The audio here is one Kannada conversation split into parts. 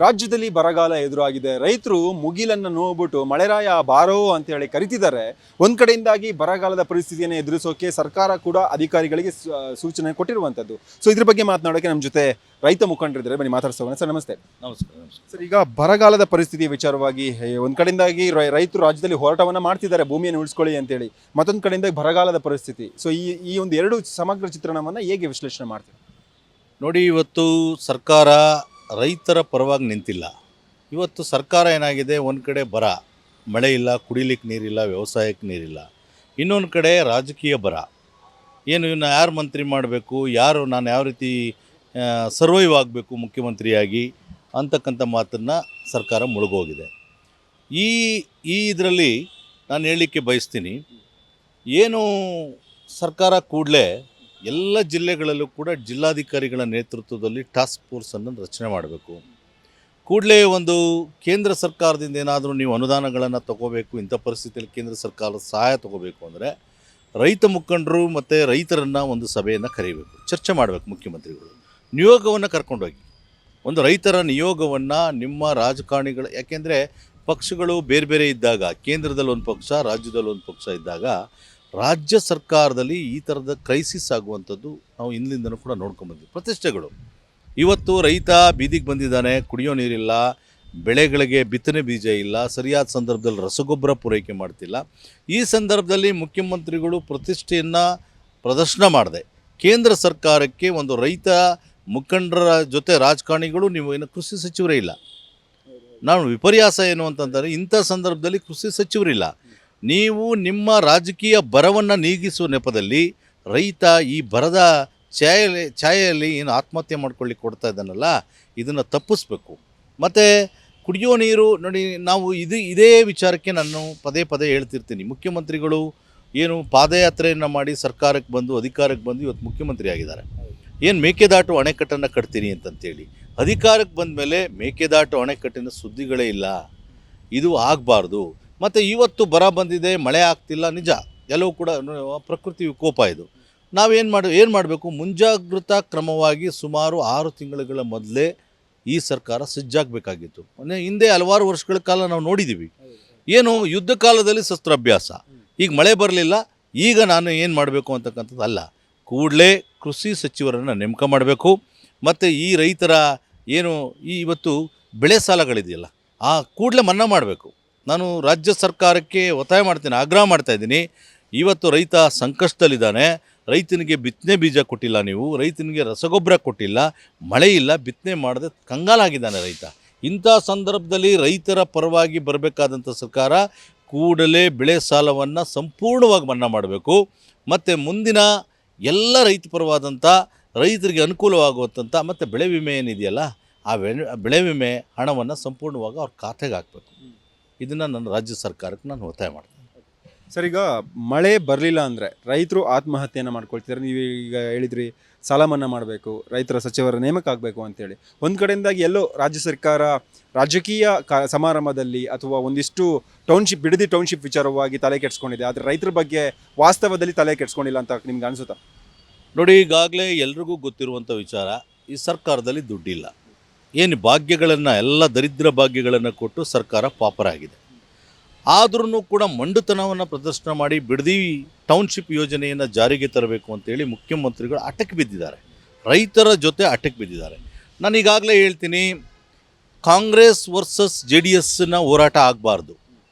ರಾಜ್ಯದಲ್ಲಿ ಬರಗಾಲ ಎದುರಾಗಿದೆ. ರೈತರು ಮುಗಿಲನ್ನು ನೋಡ್ಬಿಟ್ಟು ಮಳೆರಾಯ ಬಾರೋ ಅಂತ ಹೇಳಿ ಕರಿತಿದ್ದಾರೆ. ಒಂದ್ ಕಡೆಯಿಂದಾಗಿ ಬರಗಾಲದ ಪರಿಸ್ಥಿತಿಯನ್ನು ಎದುರಿಸೋಕೆ ಸರ್ಕಾರ ಕೂಡ ಅಧಿಕಾರಿಗಳಿಗೆ ಸೂಚನೆ ಕೊಟ್ಟಿರುವಂತದ್ದು. ಸೊ ಇದ್ರ ಬಗ್ಗೆ ಮಾತನಾಡೋಕೆ ನಮ್ಮ ಜೊತೆ ರೈತ ಮುಖಂಡರಿದ್ದಾರೆ, ಬನ್ನಿ ಮಾತಾಡ್ಸೋಣ. ಸರ್ ನಮಸ್ತೆ. ನಮಸ್ಕಾರ. ಸರ್, ಈಗ ಬರಗಾಲದ ಪರಿಸ್ಥಿತಿ ವಿಚಾರವಾಗಿ ಒಂದ್ ಕಡೆಯಿಂದಾಗಿ ರೈತರು ರಾಜ್ಯದಲ್ಲಿ ಹೋರಾಟವನ್ನ ಮಾಡ್ತಿದ್ದಾರೆ ಭೂಮಿಯನ್ನು ಉಳಿಸ್ಕೊಳ್ಳಿ ಅಂತೇಳಿ, ಮತ್ತೊಂದು ಕಡೆಯಿಂದ ಬರಗಾಲದ ಪರಿಸ್ಥಿತಿ. ಸೊ ಈ ಒಂದು ಎರಡು ಸಮಗ್ರ ಚಿತ್ರಣವನ್ನ ಹೇಗೆ ವಿಶ್ಲೇಷಣೆ ಮಾಡ್ತೀವಿ? ನೋಡಿ, ಇವತ್ತು ಸರ್ಕಾರ ರೈತರ ಪರವಾಗಿ ನಿಂತಿಲ್ಲ. ಇವತ್ತು ಸರ್ಕಾರ ಏನಾಗಿದೆ, ಒಂದು ಕಡೆ ಬರ, ಮಳೆ ಇಲ್ಲ, ಕುಡಿಲಿಕ್ಕೆ ನೀರಿಲ್ಲ, ವ್ಯವಸಾಯಕ್ಕೆ ನೀರಿಲ್ಲ. ಇನ್ನೊಂದು ಕಡೆ ರಾಜಕೀಯ ಬರ. ಇವನ್ನ ಯಾರು ಮಂತ್ರಿ ಮಾಡಬೇಕು, ನಾನು ಯಾವ ರೀತಿ ಸರ್ವೈವ್ ಆಗಬೇಕು ಮುಖ್ಯಮಂತ್ರಿಯಾಗಿ ಅಂತಕ್ಕಂಥ ಮಾತನ್ನು ಸರ್ಕಾರ ಮುಳುಗೋಗಿದೆ. ಇದರಲ್ಲಿ ನಾನು ಹೇಳಲಿಕ್ಕೆ ಬಯಸ್ತೀನಿ, ಏನು ಸರ್ಕಾರ ಕೂಡಲೇ ಎಲ್ಲ ಜಿಲ್ಲೆಗಳಲ್ಲೂ ಕೂಡ ಜಿಲ್ಲಾಧಿಕಾರಿಗಳ ನೇತೃತ್ವದಲ್ಲಿ ಟಾಸ್ಕ್ ಫೋರ್ಸನ್ನು ರಚನೆ ಮಾಡಬೇಕು. ಕೂಡಲೇ ಒಂದು ಕೇಂದ್ರ ಸರ್ಕಾರದಿಂದ ಏನಾದರೂ ನೀವು ಅನುದಾನಗಳನ್ನು ತಗೋಬೇಕು, ಇಂಥ ಪರಿಸ್ಥಿತಿಯಲ್ಲಿ ಕೇಂದ್ರ ಸರ್ಕಾರದ ಸಹಾಯ ತಗೋಬೇಕು ಅಂದರೆ ರೈತ ಮುಖಂಡರು ಮತ್ತು ರೈತರನ್ನು ಒಂದು ಸಭೆಯನ್ನು ಕರೀಬೇಕು, ಚರ್ಚೆ ಮಾಡಬೇಕು. ಮುಖ್ಯಮಂತ್ರಿಗಳು ನಿಯೋಗವನ್ನು ಕರ್ಕೊಂಡೋಗಿ ಒಂದು ರೈತರ ನಿಯೋಗವನ್ನು ನಿಮ್ಮ ರಾಜಕಾರಣಿಗಳು, ಯಾಕೆಂದರೆ ಪಕ್ಷಗಳು ಬೇರೆ ಬೇರೆ ಇದ್ದಾಗ, ಕೇಂದ್ರದಲ್ಲಿ ಒಂದು ಪಕ್ಷ, ರಾಜ್ಯದಲ್ಲಿ ಒಂದು ಪಕ್ಷ ಇದ್ದಾಗ ರಾಜ್ಯ ಸರ್ಕಾರದಲ್ಲಿ ಈ ಥರದ ಕ್ರೈಸಿಸ್ ಆಗುವಂಥದ್ದು ನಾವು ಹಿಂದಿಂದನೂ ಕೂಡ ನೋಡ್ಕೊಂಬಂದ್ವಿ. ಪ್ರತಿಷ್ಠೆಗಳು ಇವತ್ತು ರೈತ ಬೀದಿಗೆ ಬಂದಿದ್ದಾನೆ, ಕುಡಿಯೋ ನೀರಿಲ್ಲ, ಬೆಳೆಗಳಿಗೆ ಬಿತ್ತನೆ ಬೀಜ ಇಲ್ಲ, ಸರಿಯಾದ ಸಂದರ್ಭದಲ್ಲಿ ರಸಗೊಬ್ಬರ ಪೂರೈಕೆ ಮಾಡ್ತಿಲ್ಲ. ಈ ಸಂದರ್ಭದಲ್ಲಿ ಮುಖ್ಯಮಂತ್ರಿಗಳು ಪ್ರತಿಷ್ಠೆಯನ್ನು ಪ್ರದರ್ಶನ ಮಾಡಿದೆ ಕೇಂದ್ರ ಸರ್ಕಾರಕ್ಕೆ ಒಂದು ರೈತ ಮುಖಂಡರ ಜೊತೆ ರಾಜಕಾರಣಿಗಳು, ನೀವು ಏನು ಕೃಷಿ ಸಚಿವರೇ ಇಲ್ಲ. ನಾನು ವಿಪರ್ಯಾಸ ಏನು ಅಂತಂದರೆ, ಇಂಥ ಸಂದರ್ಭದಲ್ಲಿ ಕೃಷಿ ಸಚಿವರಿಲ್ಲ. ನೀವು ನಿಮ್ಮ ರಾಜಕೀಯ ಬರವನ್ನು ನೀಗಿಸುವ ನೆಪದಲ್ಲಿ ರೈತ ಈ ಬರದ ಛಾಯೆಯಲ್ಲಿ ಏನು ಆತ್ಮಹತ್ಯೆ ಮಾಡ್ಕೊಳ್ಳಿಕ್ಕೆ ಕೊಡ್ತಾ ಇದ್ದಾನಲ್ಲ, ಇದನ್ನು ತಪ್ಪಿಸ್ಬೇಕು. ಮತ್ತು ಕುಡಿಯೋ ನೀರು ನೋಡಿ, ನಾವು ಇದೇ ವಿಚಾರಕ್ಕೆ ನಾನು ಪದೇ ಪದೇ ಹೇಳ್ತಿರ್ತೀನಿ. ಮುಖ್ಯಮಂತ್ರಿಗಳು ಏನು ಪಾದಯಾತ್ರೆಯನ್ನು ಮಾಡಿ ಸರ್ಕಾರಕ್ಕೆ ಬಂದು ಅಧಿಕಾರಕ್ಕೆ ಬಂದು ಇವತ್ತು ಮುಖ್ಯಮಂತ್ರಿ ಆಗಿದ್ದಾರೆ. ಏನು ಮೇಕೆದಾಟು ಅಣೆಕಟ್ಟನ್ನು ಕಟ್ತೀನಿ ಅಂತಂತೇಳಿ ಅಧಿಕಾರಕ್ಕೆ ಬಂದ ಮೇಲೆ ಮೇಕೆದಾಟು ಅಣೆಕಟ್ಟಿನ ಸುದ್ದಿಗಳೇ ಇಲ್ಲ. ಇದು ಆಗಬಾರ್ದು. ಮತ್ತು ಇವತ್ತು ಬರ ಬಂದಿದೆ, ಮಳೆ ಆಗ್ತಿಲ್ಲ, ನಿಜ, ಎಲ್ಲವೂ ಕೂಡ ಪ್ರಕೃತಿ ವಿಕೋಪ. ಇದು ಏನು ಮಾಡಬೇಕು, ಮುಂಜಾಗ್ರತಾ ಕ್ರಮವಾಗಿ ಸುಮಾರು 6 ತಿಂಗಳುಗಳ ಮೊದಲೇ ಈ ಸರ್ಕಾರ ಸಜ್ಜಾಗಬೇಕಾಗಿತ್ತು. ಹಿಂದೆ ಹಲವಾರು ವರ್ಷಗಳ ಕಾಲ ನಾವು ನೋಡಿದ್ದೀವಿ, ಏನು ಯುದ್ಧ ಕಾಲದಲ್ಲಿ ಶಸ್ತ್ರಾಭ್ಯಾಸ. ಈಗ ಮಳೆ ಬರಲಿಲ್ಲ, ಈಗ ನಾನು ಏನು ಮಾಡಬೇಕು ಅಂತಕ್ಕಂಥದ್ದು ಅಲ್ಲ. ಕೂಡಲೇ ಕೃಷಿ ಸಚಿವರನ್ನು ನೇಮಕ ಮಾಡಬೇಕು. ಮತ್ತು ಈ ರೈತರ ಏನು ಇವತ್ತು ಬೆಳೆ ಸಾಲಗಳಿದೆಯಲ್ಲ, ಕೂಡಲೇ ಮನ್ನಾ ಮಾಡಬೇಕು. ನಾನು ರಾಜ್ಯ ಸರ್ಕಾರಕ್ಕೆ ಒತ್ತಾಯ ಮಾಡ್ತೀನಿ, ಆಗ್ರಹ ಮಾಡ್ತಾಯಿದ್ದೀನಿ. ಇವತ್ತು ರೈತ ಸಂಕಷ್ಟದಲ್ಲಿದ್ದಾನೆ. ರೈತನಿಗೆ ಬಿತ್ತನೆ ಬೀಜ ಕೊಟ್ಟಿಲ್ಲ, ನೀವು ರೈತನಿಗೆ ರಸಗೊಬ್ಬರ ಕೊಟ್ಟಿಲ್ಲ, ಮಳೆ ಇಲ್ಲ, ಬಿತ್ತನೆ ಮಾಡದೆ ಕಂಗಾಲಾಗಿದ್ದಾನೆ ರೈತ. ಇಂಥ ಸಂದರ್ಭದಲ್ಲಿ ರೈತರ ಪರವಾಗಿ ಬರಬೇಕಾದಂಥ ಸರ್ಕಾರ ಕೂಡಲೇ ಬೆಳೆ ಸಾಲವನ್ನು ಸಂಪೂರ್ಣವಾಗಿ ಮನ್ನಾ ಮಾಡಬೇಕು. ಮತ್ತು ಮುಂದಿನ ಎಲ್ಲ ರೈತ ಪರವಾದಂಥ, ರೈತರಿಗೆ ಅನುಕೂಲವಾಗುವಂಥ ಮತ್ತು ಬೆಳೆ ವಿಮೆ ಏನಿದೆಯಲ್ಲ, ಆ ಬೆಳೆ ವಿಮೆ ಹಣವನ್ನು ಸಂಪೂರ್ಣವಾಗಿ ಅವ್ರ ಖಾತೆಗೆ ಹಾಕಬೇಕು. ಇದನ್ನು ನನ್ನ ರಾಜ್ಯ ಸರ್ಕಾರಕ್ಕೆ ನಾನು ಒತ್ತಾಯ ಮಾಡ್ತೀನಿ. ಸರ್, ಈಗ ಮಳೆ ಬರಲಿಲ್ಲ ಅಂದರೆ ರೈತರು ಆತ್ಮಹತ್ಯೆಯನ್ನು ಮಾಡ್ಕೊಳ್ತಿದ್ದಾರೆ. ನೀವು ಈಗ ಹೇಳಿದ್ರಿ ಸಾಲ ಮನ್ನಾ ಮಾಡಬೇಕು, ರೈತರ ಸಚಿವರ ನೇಮಕ ಆಗಬೇಕು ಅಂತೇಳಿ. ಒಂದು ಕಡೆಯಿಂದಾಗಿ ಎಲ್ಲೋ ರಾಜ್ಯ ಸರ್ಕಾರ ರಾಜಕೀಯ ಸಮಾರಂಭದಲ್ಲಿ ಅಥವಾ ಒಂದಿಷ್ಟು ಬಿಡದಿ ಟೌನ್ಶಿಪ್ ವಿಚಾರವಾಗಿ ತಲೆ ಕೆಡಿಸ್ಕೊಂಡಿದೆ, ಆದರೆ ರೈತರ ಬಗ್ಗೆ ವಾಸ್ತವದಲ್ಲಿ ತಲೆ ಕೆಡಿಸ್ಕೊಂಡಿಲ್ಲ ಅಂತ ನಿಮ್ಗೆ ಅನಿಸುತ್ತಾ? ನೋಡಿ, ಈಗಾಗಲೇ ಎಲ್ರಿಗೂ ಗೊತ್ತಿರುವಂಥ ವಿಚಾರ, ಈ ಸರ್ಕಾರದಲ್ಲಿ ದುಡ್ಡಿಲ್ಲ. ಏನು ಭಾಗ್ಯಗಳನ್ನು, ಎಲ್ಲ ದರಿದ್ರ ಭಾಗ್ಯಗಳನ್ನು ಕೊಟ್ಟು ಸರ್ಕಾರ ಪಾಪರಾಗಿದೆ. ಆದ್ರೂ ಕೂಡ ಮಂಡುತನವನ್ನು ಪ್ರದರ್ಶನ ಮಾಡಿ ಬಿಡದಿ ಟೌನ್ಶಿಪ್ ಯೋಜನೆಯನ್ನು ಜಾರಿಗೆ ತರಬೇಕು ಅಂತೇಳಿ ಮುಖ್ಯಮಂತ್ರಿಗಳು ಅಟಕ್ಕೆ ಬಿದ್ದಿದ್ದಾರೆ, ರೈತರ ಜೊತೆ ಅಟಕ್ಕೆ ಬಿದ್ದಿದ್ದಾರೆ. ನಾನು ಈಗಾಗಲೇ ಹೇಳ್ತೀನಿ, ಕಾಂಗ್ರೆಸ್ ವರ್ಸಸ್ JDSನ ಹೋರಾಟ ಆಗಬಾರ್ದು.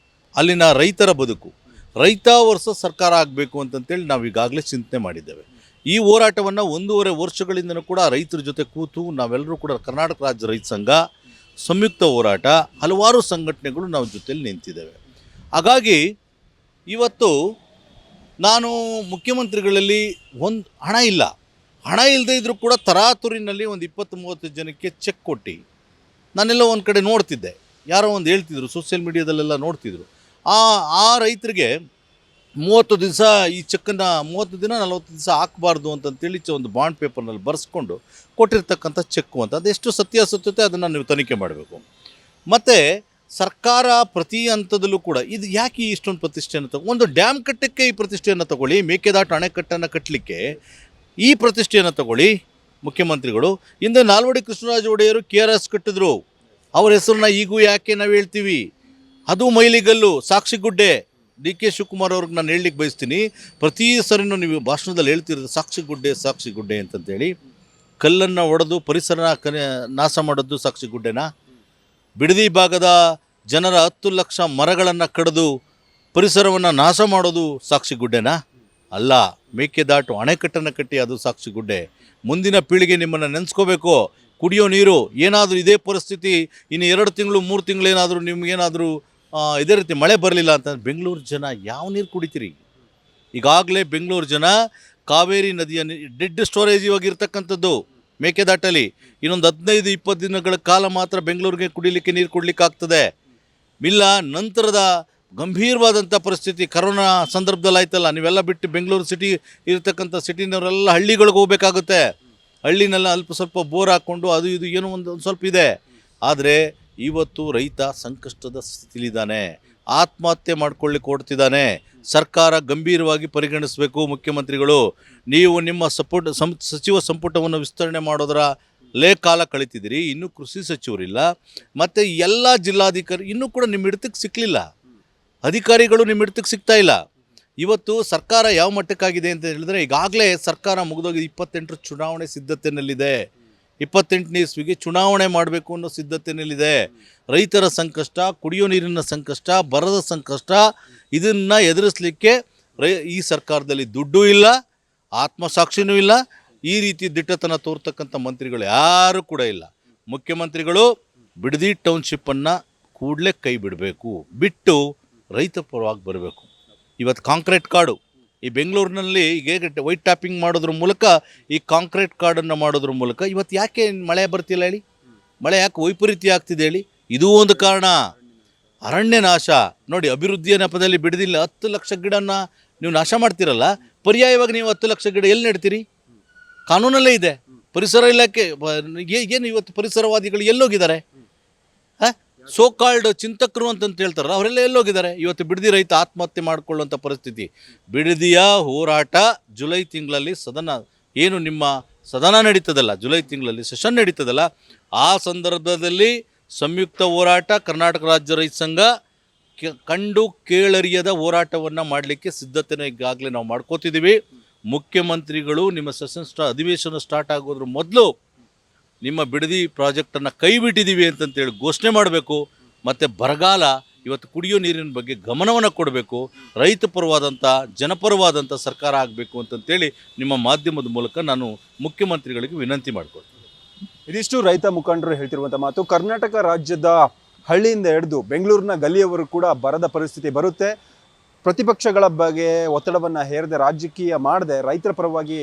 ಅಲ್ಲಿನ ರೈತರ ಬದುಕು, ರೈತ ವರ್ಸಸ್ ಸರ್ಕಾರ ಆಗಬೇಕು ಅಂತಂತೇಳಿ ನಾವು ಈಗಾಗಲೇ ಚಿಂತನೆ ಮಾಡಿದ್ದೇವೆ. ಈ ಹೋರಾಟವನ್ನು 1.5 ವರ್ಷಗಳಿಂದನೂ ಕೂಡ ರೈತರ ಜೊತೆ ಕೂತು ನಾವೆಲ್ಲರೂ ಕೂಡ ಕರ್ನಾಟಕ ರಾಜ್ಯ ರೈತ ಸಂಘ, ಸಂಯುಕ್ತ ಹೋರಾಟ, ಹಲವಾರು ಸಂಘಟನೆಗಳು ನಾವು ಜೊತೆಯಲ್ಲಿ ನಿಂತಿದ್ದೇವೆ. ಹಾಗಾಗಿ ಇವತ್ತು ನಾನು ಮುಖ್ಯಮಂತ್ರಿಗಳಲ್ಲಿ ಹಣ ಇಲ್ಲದೇ ಇದ್ದರೂ ಕೂಡ ತರಾತುರಿನಲ್ಲಿ ಒಂದು 20-30 ಜನಕ್ಕೆ ಚೆಕ್ ಕೊಟ್ಟು ನಾನೆಲ್ಲ ಒಂದು ಕಡೆ ನೋಡ್ತಿದ್ದೆ, ಯಾರೋ ಒಂದು ಹೇಳ್ತಿದ್ರು, ಸೋಷಿಯಲ್ ಮೀಡಿಯಾದಲ್ಲೆಲ್ಲ ನೋಡ್ತಿದ್ರು. ಆ ರೈತರಿಗೆ 30 ದಿವಸ ಈ ಚೆಕ್ಕನ್ನು 30 ದಿನ 40 ದಿವಸ ಹಾಕಬಾರ್ದು ಅಂತಂತೇಳಿ ಒಂದು ಬಾಂಡ್ ಪೇಪರ್ನಲ್ಲಿ ಬರೆಸ್ಕೊಂಡು ಕೊಟ್ಟಿರ್ತಕ್ಕಂಥ ಚೆಕ್ಕು ಅಂತ. ಅದೆಷ್ಟು ಸತ್ಯಾಸತ್ಯತೆ ಅದನ್ನು ನೀವು ತನಿಖೆ ಮಾಡಬೇಕು. ಮತ್ತು ಸರ್ಕಾರ ಪ್ರತಿ ಹಂತದಲ್ಲೂ ಕೂಡ ಇದು ಯಾಕೆ ಇಷ್ಟೊಂದು ಪ್ರತಿಷ್ಠೆಯನ್ನು ಒಂದು ಡ್ಯಾಮ್ ಕಟ್ಟಕ್ಕೆ ಈ ಪ್ರತಿಷ್ಠೆಯನ್ನು ತಗೊಳ್ಳಿ, ಮೇಕೆದಾಟು ಅಣೆಕಟ್ಟನ್ನು ಕಟ್ಟಲಿಕ್ಕೆ ಈ ಪ್ರತಿಷ್ಠೆಯನ್ನು ತಗೊಳ್ಳಿ ಮುಖ್ಯಮಂತ್ರಿಗಳು. ಹಿಂದೆ ನಾಲ್ವಡಿ ಕೃಷ್ಣರಾಜ ಒಡೆಯರು KRS ಕಟ್ಟಿದ್ರು, ಅವ್ರ ಹೆಸರನ್ನ ಈಗೂ ಯಾಕೆ ನಾವು ಹೇಳ್ತೀವಿ? ಅದು ಮೈಲಿಗಲ್ಲು, ಸಾಕ್ಷಿಗುಡ್ಡೆ. ಡಿ ಕೆ ಶಿವಕುಮಾರ್ ಅವ್ರಿಗೆ ನಾನು ಹೇಳಲಿಕ್ಕೆ ಬಯಸ್ತೀನಿ, ಪ್ರತಿ ಸರಿನೂ ನೀವು ಭಾಷಣದಲ್ಲಿ ಹೇಳ್ತಿರೋದು ಸಾಕ್ಷಿಗುಡ್ಡೆ ಅಂತಂತೇಳಿ. ಕಲ್ಲನ್ನು ಒಡೆದು ಪರಿಸರ ನಾಶ ಮಾಡೋದು ಸಾಕ್ಷಿಗುಡ್ಡೆನಾ? ಬಿಡದಿ ಭಾಗದ ಜನರ 10 ಲಕ್ಷ ಮರಗಳನ್ನು ಕಡಿದು ಪರಿಸರವನ್ನು ನಾಶ ಮಾಡೋದು ಸಾಕ್ಷಿಗುಡ್ಡೆನಾ? ಅಲ್ಲ. ಮೇಕೆದಾಟು ಅಣೆಕಟ್ಟನ್ನು ಕಟ್ಟಿ ಅದು ಸಾಕ್ಷಿಗುಡ್ಡೆ. ಮುಂದಿನ ಪೀಳಿಗೆ ನಿಮ್ಮನ್ನು ನೆನೆಸ್ಕೋಬೇಕು. ಕುಡಿಯೋ ನೀರು ಏನಾದರೂ ಇದೇ ಪರಿಸ್ಥಿತಿ ಇನ್ನು 2 ತಿಂಗಳು 3 ತಿಂಗಳು ಏನಾದರೂ ನಿಮ್ಗೇನಾದರೂ ಇದೇ ರೀತಿ ಮಳೆ ಬರಲಿಲ್ಲ ಅಂತ ಬೆಂಗಳೂರು ಜನ ಯಾವ ನೀರು ಕುಡಿತೀರಿ? ಈಗಾಗಲೇ ಬೆಂಗಳೂರು ಜನ ಕಾವೇರಿ ನದಿಯ ಡೆಡ್ ಸ್ಟೋರೇಜ್ ಇವಾಗ ಇರ್ತಕ್ಕಂಥದ್ದು ಮೇಕೆದಾಟಲ್ಲಿ. ಇನ್ನೊಂದು 15-20 ದಿನಗಳ ಕಾಲ ಮಾತ್ರ ಬೆಂಗಳೂರಿಗೆ ಕುಡಿಲಿಕ್ಕೆ ನೀರು ಕೊಡಲಿಕ್ಕಾಗ್ತದೆ. ಇಲ್ಲ ನಂತರದ ಗಂಭೀರವಾದಂಥ ಪರಿಸ್ಥಿತಿ ಕರೋನಾ ಸಂದರ್ಭದಲ್ಲಿ ಆಯ್ತಲ್ಲ, ನೀವೆಲ್ಲ ಬಿಟ್ಟು ಬೆಂಗಳೂರು ಸಿಟಿ ಇರ್ತಕ್ಕಂಥ ಸಿಟಿನವರೆಲ್ಲ ಹಳ್ಳಿಗಳಿಗೆ ಹೋಗ್ಬೇಕಾಗುತ್ತೆ. ಹಳ್ಳಿನೆಲ್ಲ ಅಲ್ಪ ಸ್ವಲ್ಪ ಬೋರ್ ಹಾಕ್ಕೊಂಡು ಅದು ಇದು ಏನೋ ಒಂದು ಸ್ವಲ್ಪ ಇದೆ. ಆದರೆ ಇವತ್ತು ರೈತ ಸಂಕಷ್ಟದ ಸ್ಥಿತಿಲಿದ್ದಾನೆ, ಆತ್ಮಹತ್ಯೆ ಮಾಡ್ಕೊಳ್ಳಿಕ್ಕೆ ಹೊಡ್ತಿದ್ದಾನೆ. ಸರ್ಕಾರ ಗಂಭೀರವಾಗಿ ಪರಿಗಣಿಸಬೇಕು. ಮುಖ್ಯಮಂತ್ರಿಗಳು, ನೀವು ನಿಮ್ಮ ಸಚಿವ ಸಂಪುಟವನ್ನು ವಿಸ್ತರಣೆ ಮಾಡೋದರ ಕಾಲ ಕಳೀತಿದ್ದೀರಿ. ಇನ್ನೂ ಕೃಷಿ ಸಚಿವರಿಲ್ಲ, ಮತ್ತು ಎಲ್ಲ ಜಿಲ್ಲಾಧಿಕಾರಿ ಇನ್ನೂ ಕೂಡ ನಿಮ್ಮ ಹಿಡಿತಕ್ಕೆ ಸಿಕ್ಕಲಿಲ್ಲ. ಅಧಿಕಾರಿಗಳು ನಿಮ್ಮ ಹಿಡಿತಕ್ಕೆ ಸಿಗ್ತಾ ಇಲ್ಲ. ಇವತ್ತು ಸರ್ಕಾರ ಯಾವ ಮಟ್ಟಕ್ಕಾಗಿದೆ ಅಂತ ಹೇಳಿದ್ರೆ, ಈಗಾಗಲೇ ಸರ್ಕಾರ ಮುಗಿದೋಗಿ 28 ಚುನಾವಣೆ ಸಿದ್ಧತೆಯಲ್ಲಿದೆ. 28ನೇ ಇಸ್ವಿಗೆ ಚುನಾವಣೆ ಮಾಡಬೇಕು ಅನ್ನೋ ಸಿದ್ಧತೆಯಲ್ಲಿದೆ. ರೈತರ ಸಂಕಷ್ಟ, ಕುಡಿಯೋ ನೀರಿನ ಸಂಕಷ್ಟ, ಬರದ ಸಂಕಷ್ಟ, ಇದನ್ನು ಎದುರಿಸಲಿಕ್ಕೆ ಈ ಸರ್ಕಾರದಲ್ಲಿ ದುಡ್ಡು ಇಲ್ಲ, ಆತ್ಮಸಾಕ್ಷಿನೂ ಇಲ್ಲ. ಈ ರೀತಿ ದಿಟ್ಟತನ ತೋರ್ತಕ್ಕಂಥ ಮಂತ್ರಿಗಳು ಯಾರೂ ಕೂಡ ಇಲ್ಲ. ಮುಖ್ಯಮಂತ್ರಿಗಳು ಬಿಡದಿ ಟೌನ್ಶಿಪ್ಪನ್ನು ಕೂಡಲೇ ಕೈ ಬಿಡಬೇಕು, ಬಿಟ್ಟು ರೈತ ಪರವಾಗಿ ಬರಬೇಕು. ಇವತ್ತು ಕಾಂಕ್ರೀಟ್ ಕಾಡು ಈ ಬೆಂಗಳೂರಿನಲ್ಲಿ ಈಗ ಹೇಗೆ ವೈಟ್ ಟ್ಯಾಪಿಂಗ್ ಮಾಡೋದ್ರ ಮೂಲಕ, ಈ ಕಾಂಕ್ರೀಟ್ ಕಾಡನ್ನು ಮಾಡೋದ್ರ ಮೂಲಕ ಇವತ್ತು ಯಾಕೆ ಮಳೆ ಬರ್ತಿಲ್ಲ ಹೇಳಿ? ಮಳೆ ಯಾಕೆ ವೈಪರೀತ್ಯ ಆಗ್ತಿದೆ ಹೇಳಿ? ಇದೂ ಒಂದು ಕಾರಣ. ಅರಣ್ಯ ನಾಶ ನೋಡಿ, ಅಭಿವೃದ್ಧಿಯ ನೆಪದಲ್ಲಿ ಬಿಡದಿಲ್ಲ 10 ಲಕ್ಷ ಗಿಡನ ನೀವು ನಾಶ ಮಾಡ್ತೀರಲ್ಲ, ಪರ್ಯಾಯವಾಗಿ ನೀವು 10 ಲಕ್ಷ ಗಿಡ ಎಲ್ಲಿ ನೆಡ್ತೀರಿ? ಕಾನೂನಲ್ಲೇ ಇದೆ. ಪರಿಸರ ಇಲಾಖೆ ಏನು ಇವತ್ತು ಪರಿಸರವಾದಿಗಳು ಎಲ್ಲೋಗಿದ್ದಾರೆ? ಸೋ ಕಾಲ್ಡ್ ಚಿಂತಕರು ಅಂತ ಹೇಳ್ತಾರಲ್ಲ, ಅವರೆಲ್ಲ ಎಲ್ಲೋಗಿದ್ದಾರೆ? ಇವತ್ತು ಬಿಡದಿ ರೈತ ಆತ್ಮಹತ್ಯೆ ಮಾಡಿಕೊಳ್ಳುವಂಥ ಪರಿಸ್ಥಿತಿ. ಬಿಡದಿಯ ಹೋರಾಟ ಜುಲೈ ತಿಂಗಳಲ್ಲಿ ಏನು ನಿಮ್ಮ ಸದನ ನಡೀತದಲ್ಲ, ಜುಲೈ ತಿಂಗಳಲ್ಲಿ ಸೆಷನ್ ನಡೀತದಲ್ಲ, ಆ ಸಂದರ್ಭದಲ್ಲಿ ಸಂಯುಕ್ತ ಹೋರಾಟ ಕರ್ನಾಟಕ ರಾಜ್ಯ ರೈತ ಸಂಘ ಕಂಡು ಕೇಳರಿಯದ ಹೋರಾಟವನ್ನು ಮಾಡಲಿಕ್ಕೆ ಸಿದ್ಧತೆನ ಈಗಾಗಲೇ ನಾವು ಮಾಡ್ಕೋತಿದ್ದೀವಿ. ಮುಖ್ಯಮಂತ್ರಿಗಳು ನಿಮ್ಮ ಅಧಿವೇಶನ ಸ್ಟಾರ್ಟ್ ಆಗೋದ್ರ ಮೊದಲು ನಿಮ್ಮ ಬಿಡದಿ ಪ್ರಾಜೆಕ್ಟನ್ನು ಕೈ ಬಿಟ್ಟಿದ್ದೀವಿ ಅಂತಂತೇಳಿ ಘೋಷಣೆ ಮಾಡಬೇಕು. ಮತ್ತು ಬರಗಾಲ ಇವತ್ತು ಕುಡಿಯೋ ನೀರಿನ ಬಗ್ಗೆ ಗಮನವನ್ನು ಕೊಡಬೇಕು. ರೈತ ಪರವಾದಂಥ ಜನಪರವಾದಂಥ ಸರ್ಕಾರ ಆಗಬೇಕು ಅಂತಂತೇಳಿ ನಿಮ್ಮ ಮಾಧ್ಯಮದ ಮೂಲಕ ನಾನು ಮುಖ್ಯಮಂತ್ರಿಗಳಿಗೆ ವಿನಂತಿ ಮಾಡ್ಕೊಳ್ತೀನಿ. ಇದಿಷ್ಟು ರೈತ ಮುಖಂಡರು ಹೇಳ್ತಿರುವಂಥ ಮಾತು. ಕರ್ನಾಟಕ ರಾಜ್ಯದ ಹಳ್ಳಿಯಿಂದ ಹಿಡಿದು ಬೆಂಗಳೂರಿನ ಗಲ್ಲಿಯವರೆಗೂ ಕೂಡ ಬರದ ಪರಿಸ್ಥಿತಿ ಬರುತ್ತೆ. ಪ್ರತಿಪಕ್ಷಗಳ ಬಗ್ಗೆ ಒತ್ತಡವನ್ನು ಹೇರದೆ, ರಾಜಕೀಯ ಮಾಡದೆ ರೈತರ ಪರವಾಗಿ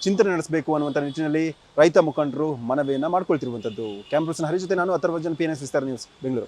ಚಿಂತನೆ ನಡೆಸಬೇಕು ಅನ್ನುವಂಥ ನಿಟ್ಟಿನಲ್ಲಿ ರೈತ ಮುಖಂಡರು ಮನವಿಯನ್ನು ಮಾಡ್ಕೊಳ್ತಿರುವಂಥದ್ದು. ಕ್ಯಾಮ್ರಾ ಪರ್ಸನ್ ಹರಿ ಜೊತೆ ನಾನು ಅಥರ್ವಜನ್, PNS ವಿಸ್ತಾರ ನ್ಯೂಸ್, ಬೆಂಗಳೂರು.